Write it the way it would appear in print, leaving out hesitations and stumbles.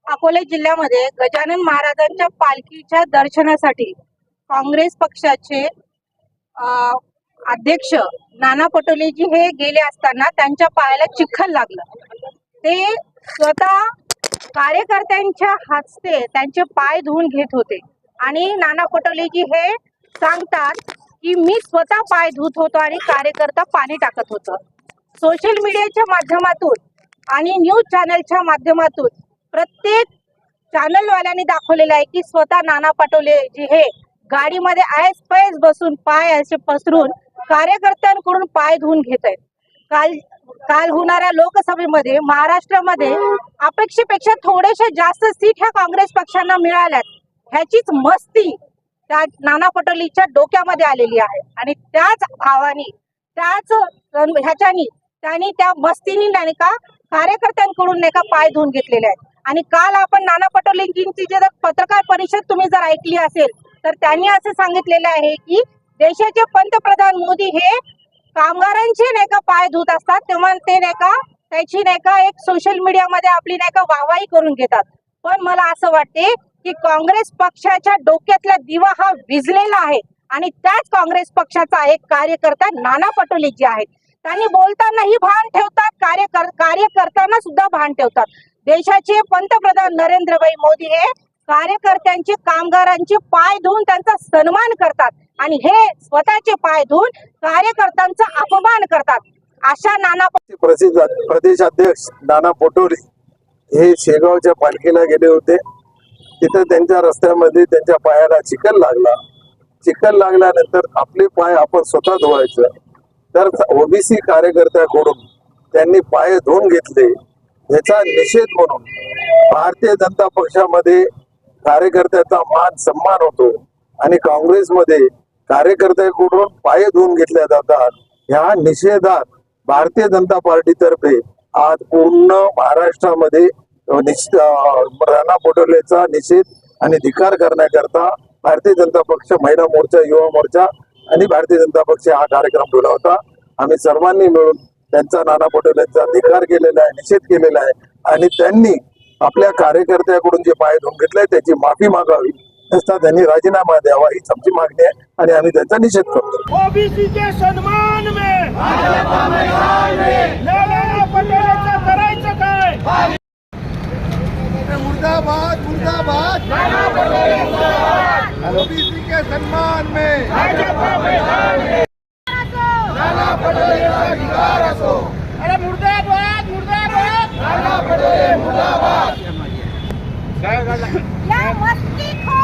अकोले जिल्ह्यामध्ये गजानन महाराजांच्या पालखीच्या दर्शनासाठी काँग्रेस पक्षाचे अध्यक्ष नाना पटोलेजी हे गेले असताना त्यांच्या पायाला चिखल लागलं। ते स्वतः कार्यकर्त्यांच्या हस्ते त्यांचे पाय धुवून घेत होते आणि नाना पटोलेजी हे सांगतात की मी स्वतः पाय धुत होतो आणि कार्यकर्ता पाणी टाकत होतं। सोशल मीडियाच्या माध्यमातून आणि न्यूज चॅनलच्या माध्यमातून प्रत्येक चॅनलवाल्यांनी दाखवलेलं आहे की स्वतः नाना पटोलेजी हे गाडीमध्ये ऐस पैस बसून पाय असे पसरून कार्यकर्त्यांकडून पाय धुवून घेत आहेत। काल होणाऱ्या लोकसभेमध्ये महाराष्ट्रामध्ये अपेक्षेपेक्षा थोडेसे जास्त सीट ह्या काँग्रेस पक्षांना मिळाल्यात, ह्याचीच मस्ती त्या नाना पटोलेच्या डोक्यामध्ये आलेली आहे आणि त्याच भावानी त्याच ह्याच्यानी त्यांनी त्या मस्तीनी नाही का कार्यकर्त्यांकडून नाही का पाय धुवून घेतलेले आहेत। आणि काल आपण नाना पटोलेंची जे पत्रकार परिषद तुम्ही जर ऐकली असेल तर त्यांनी असं सांगितलेलं आहे की देशाचे पंतप्रधान मोदी हे कामगारांचे नाही का पाय धुत असतात तेव्हा ते नाही का त्याची नाही का एक सोशल मीडियामध्ये आपली नाही का वाहवाही करून घेतात। पण मला असं वाटते की काँग्रेस पक्षाच्या डोक्यातला दिवा हा विझलेला आहे आणि त्याच काँग्रेस पक्षाचा एक कार्यकर्ता नाना पटोले जे आहेत त्यांनी बोलतानाही भान ठेवतात, कार्य करताना सुद्धा भान ठेवतात। देशाचे पंतप्रधान नरेंद्रभाई मोदी हे कार्यकर्त्यांचे कामगारांचे पाय धुवून त्यांचा सन्मान करतात आणि हे स्वतःचे पाय धुवून कार्यकर्त्यांचा अपमान करतात। अशा नाना प्रदेश अध्यक्ष नाना पटोले हे शेगावच्या पालखीला गेले होते। तिथे त्यांच्या रस्त्यामध्ये त्यांच्या पायाला चिखल लागला। चिखल लागल्यानंतर आपले पाय आपण स्वतः धुवायचं, तर ओबीसी कार्यकर्त्याकडून त्यांनी पाय धुवून घेतले। याचा निषेध म्हणून भारतीय जनता पक्षामध्ये कार्यकर्त्याचा मान सन्मान होतो आणि काँग्रेसमध्ये कार्यकर्त्याकडून पाय धुवून घेतल्या जातात। ह्या निषेधात भारतीय जनता पार्टीतर्फे आज पूर्ण महाराष्ट्रामध्ये नाना पटोलेचा निषेध आणि धिक्कार करण्याकरता भारतीय जनता पक्ष, महिला मोर्चा, युवा मोर्चा आणि भारतीय जनता पक्ष हा कार्यक्रम ठेवला होता। आम्ही सर्वांनी मिळून त्यांचा नाना पटोलेंचा धिक्कार केलेला आहे, निषेध केलेला आहे आणि त्यांनी आपल्या कार्यकर्त्याकडून जे पाय धुवून घेतले त्याची माफी मागावी, तसा त्यांनी राजीनामा द्यावा हीच आमची मागणी आहे आणि आम्ही त्यांचा निषेध करतो। ओबीसी के सन्मान में नाना पटोलेचं करायचं काय? मुर्दाबाद मुर्दाबाद ओबीसी के सम्मान में नाना पटोले का अधिकार असो। अरे मुर्दाबाद मुर्दाबाद नाना पटोले मुर्दाबाद। या मस्तीखोर